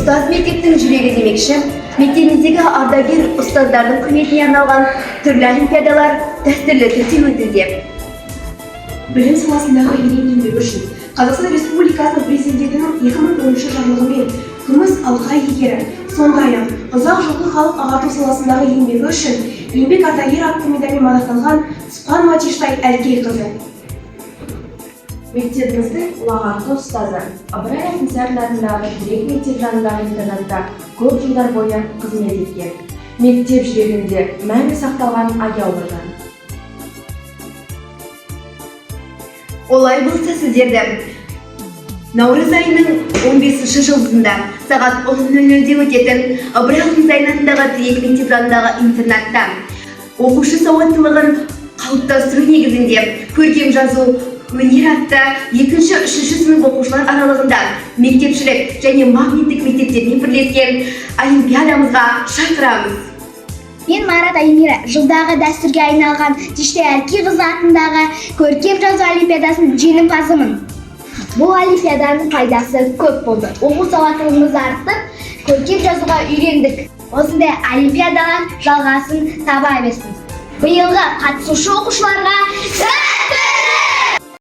Ұстаз мектептің жүрегі демекші, мектебіміздегі ардагер ұстаздардың құрметіне арналған түрлі олимпиадалар дәстүрлі түрде өтуде. Білім саласындағы ерен еңбегі үшін Қазақстан Республикасының президентінің 2010 жарлығымен күміс алқа иегері, сондай-ақ ұзақ жылғы халық ағарту саласындағы еңбегі үшін еңбек ардагері атты медальмен мадақталған Спан Матиштай Әлкей қызы. Мектебіміздің ұлағатты ұстазы Ыбырай Алтынсарин атындағы Терек мектеп жанындағы интернатта көп жылдар бойы қызмет еткен. Мектеп жүрегінде мәңгі сақталған аяулы жан. Олай болса сіздерді наурыз айының 15-ші жұлдызында сағат 10:00-де өтетін Ыбырай Алтынсарин атындағы Терек мектеп жанындағы интернатта оқушы сауаттылығын қалыптастыру негізінде көркем жазу өнер атты 2-3 сынып оқушылар аралығында мектепшілік және магниттік мектептермен бірлескен олимпиадамызға шақырамыз. Мен Марат Аймира, жылдағы дәстүрге айналған Тиштай Әлкей қызы атындағы көркем жазу олимпиадасының жеңімпазымын. Бұл олимпиаданың пайдасы көп болды. Оқу сауаттылығымыз артып, көркем жазуға үйрендік. Осындай олимпиадалар жалғасын таба берсін. Биылғы қатысушы оқушыларға